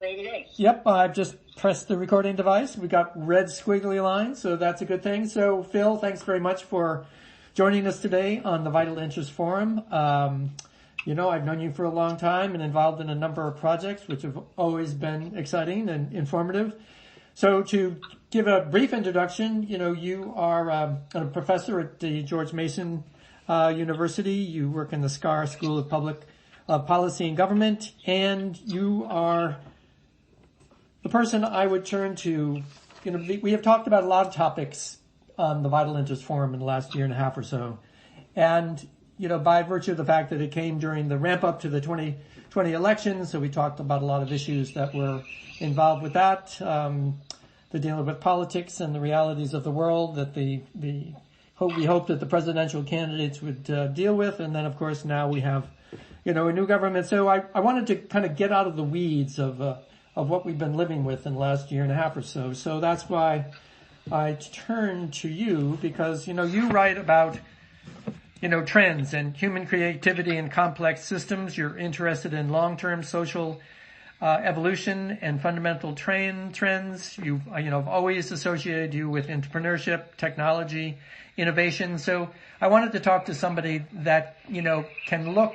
Ready to go. Yep, I've just pressed the recording device. We got red squiggly lines, so that's a good thing. So Phil, thanks very much for joining us today on the Vital Interest Forum. I've known you for a long time and involved in a number of projects, which have always been exciting and informative. So to give a brief introduction, you are a professor at the George Mason University. You work in the SCAR School of Public Policy and Government, and you are the person I would turn to. We have talked about a lot of topics on the Vital Interest Forum in the last year and a half or so. And, by virtue of the fact that it came during the ramp up to the 2020 election, so we talked about a lot of issues that were involved with that, the dealing with politics and the realities of the world that we hope that the presidential candidates would deal with. And then, of course, now we have, a new government. So I wanted to kind of get out of the weeds of what we've been living with in the last year and a half or so. So that's why I turn to you, because, you write about, trends and human creativity in complex systems. You're interested in long-term social evolution and fundamental trends. I've always associated you with entrepreneurship, technology, innovation. So I wanted to talk to somebody that, can look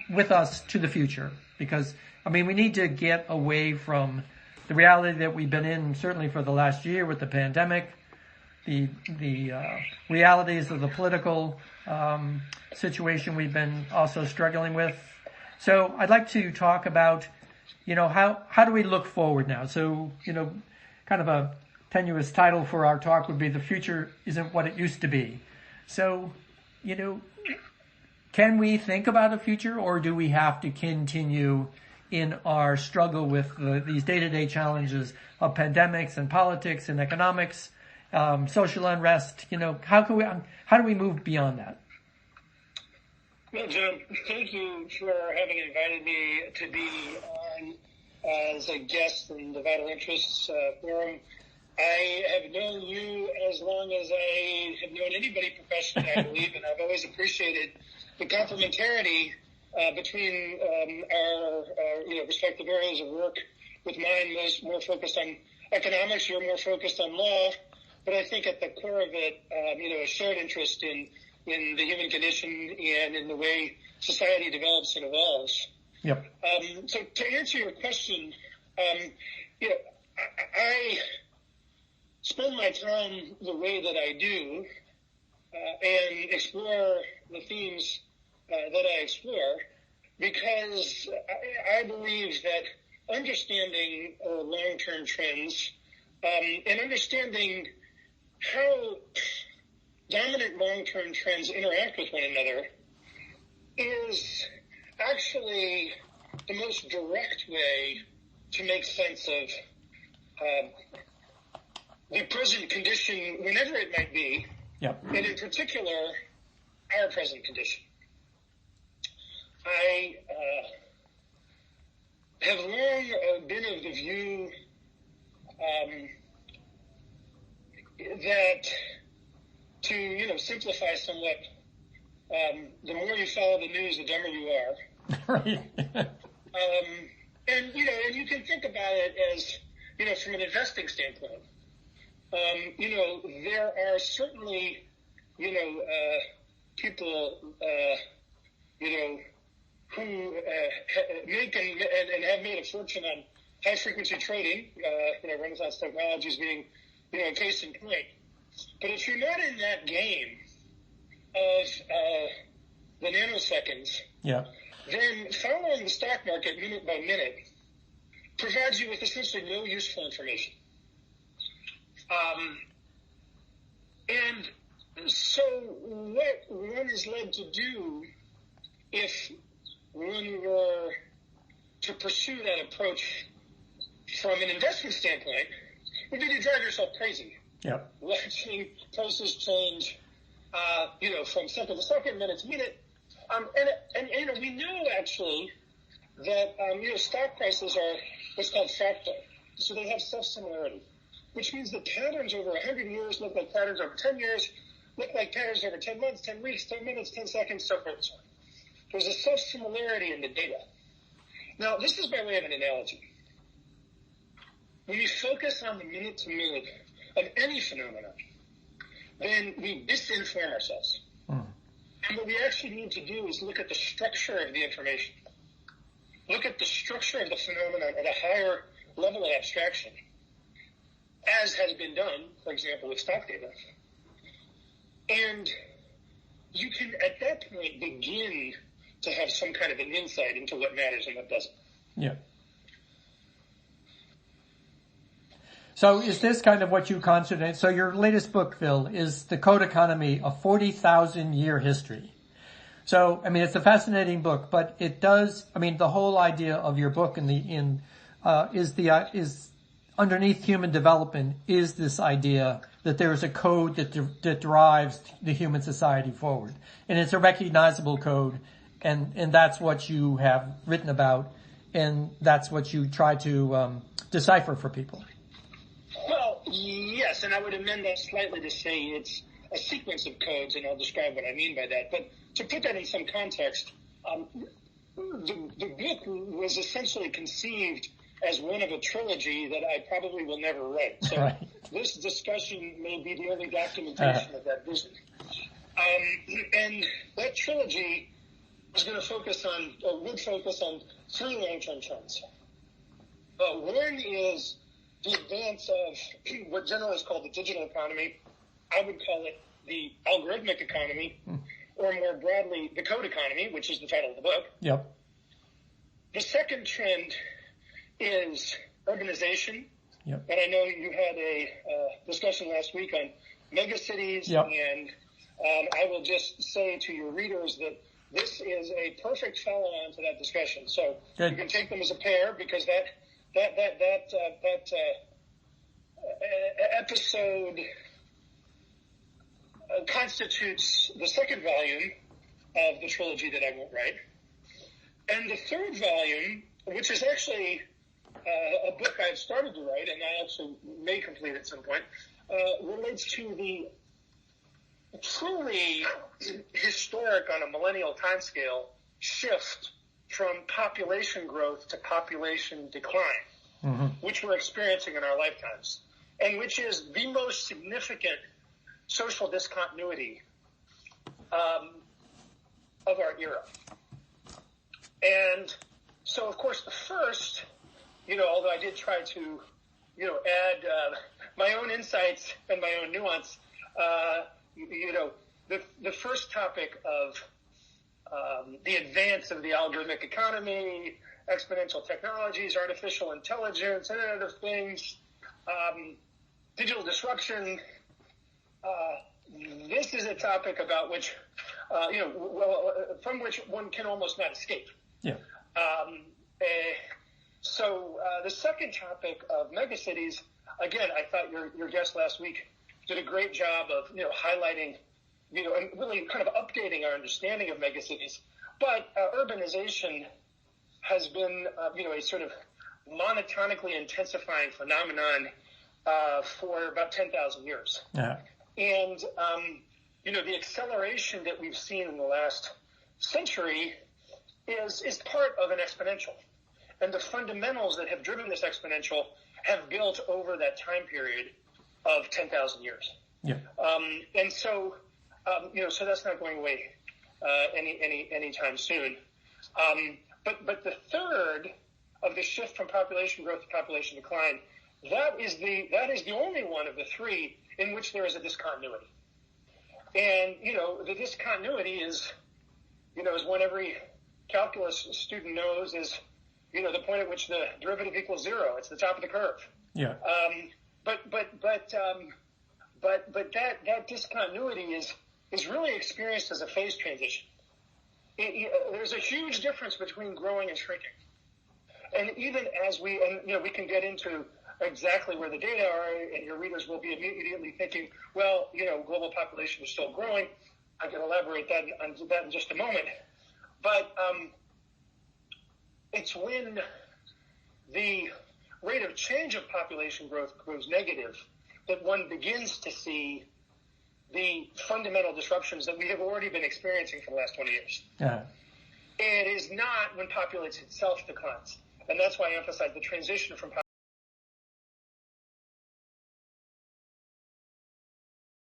with us to the future, because we need to get away from the reality that we've been in, certainly for the last year with the pandemic, the realities of the political situation we've been also struggling with. So I'd like to talk about, how do we look forward now? So, kind of a tenuous title for our talk would be "The Future Isn't What It Used to Be." So, can we think about a future, or do we have to continue in our struggle with these day-to-day challenges of pandemics and politics and economics, social unrest? How do we move beyond that? Well, John, thank you for having invited me to be on as a guest in the Vital Interests Forum. I have known you as long as I have known anybody professionally, I believe, and I've always appreciated the complementarity between our respective areas of work, with mine more focused on economics, you're more focused on law, but I think at the core of it, a shared interest in the human condition and in the way society develops and evolves. Yep. So to answer your question, I spend my time the way that I do and explore the themes that I explore, because I believe that understanding long-term trends and understanding how dominant long-term trends interact with one another is actually the most direct way to make sense of the present condition, whenever it might be, yep, and in particular, our present condition. I have long been of the view that, to simplify somewhat, the more you follow the news, the dumber you are. Right. And you can think about it as, from an investing standpoint. There are certainly, people, who make and have made a fortune on high-frequency trading, Renaissance Technologies being, a case in point. But if you're not in that game of the nanoseconds, yeah, then following the stock market minute by minute provides you with essentially no useful information. And so what one is led to do, if one were to pursue that approach from an investment standpoint, would be to drive yourself crazy. Yeah. Watching prices change, from second to second, minute to minute. And we know actually that, stock prices are what's called fractal. So they have self-similarity, which means that patterns over 100 years look like patterns over 10 years, look like patterns over 10 months, 10 weeks, 10 minutes, 10 seconds, so forth and so on. There's a self-similarity in the data. Now, this is by way of an analogy. when we focus on the minute-to-minute of any phenomenon, then we disinform ourselves. And what we actually need to do is look at the structure of the information. Look at the structure of the phenomenon at a higher level of abstraction, as has been done, for example, with stock data. And you can, at that point, begin to have some kind of an insight into what matters and what doesn't. Yeah. So is this kind of what you concentrate? So your latest book, Phil, is The Code Economy, a 40,000-year history. So, I mean, it's a fascinating book, but it does, I mean, the whole idea of your book is underneath human development is this idea that there is a code that drives the human society forward. And it's a recognizable code, and that's what you have written about, and that's what you try to decipher for people. Well, yes, and I would amend that slightly to say it's a sequence of codes, and I'll describe what I mean by that. But to put that in some context, the book was essentially conceived as one of a trilogy that I probably will never write. So right. This discussion may be the only documentation of that vision. And that trilogy was going to focus on, or would focus on three long-term trends. One is the advance of what generally is called the digital economy. I would call it the algorithmic economy, or more broadly, the code economy, which is the title of the book. Yep. The second trend is urbanization. Yep. And I know you had a discussion last week on megacities, yep. And I will just say to your readers that this is a perfect follow-on to that discussion. So Good. You can take them as a pair, because that episode constitutes the second volume of the trilogy that I won't write. And the third volume, which is actually a book I've started to write, and I actually may complete at some point, relates to the truly historic, on a millennial timescale, shift from population growth to population decline, which we're experiencing in our lifetimes, and which is the most significant social discontinuity of our era. And so, of course, the first, although I did try to, add my own insights and my own nuance, the first topic of the advance of the algorithmic economy, exponential technologies, artificial intelligence, and other things, digital disruption. This is a topic about which, from which one can almost not escape. Yeah. So the second topic of megacities, again, I thought your guest last week did a great job of, highlighting, and really kind of updating our understanding of megacities. But urbanization has been, a sort of monotonically intensifying phenomenon for about 10,000 years. Yeah. And, the acceleration that we've seen in the last century is part of an exponential. And the fundamentals that have driven this exponential have built over that time period of 10,000 years. Yeah. And so, so that's not going away anytime soon. But the third of the shift from population growth to population decline, that is the only one of the three in which there is a discontinuity. And, the discontinuity is, as one every calculus student knows, is, the point at which the derivative equals zero. It's the top of the curve. Yeah. But that discontinuity is really experienced as a phase transition. There's a huge difference between growing and shrinking. And even as we can get into exactly where the data are, and your readers will be immediately thinking, well, global population is still growing. I can elaborate on that in just a moment. But it's when the rate of change of population growth goes negative that one begins to see the fundamental disruptions that we have already been experiencing for the last 20 years. Yeah. It is not when population itself declines. And that's why I emphasize the transition from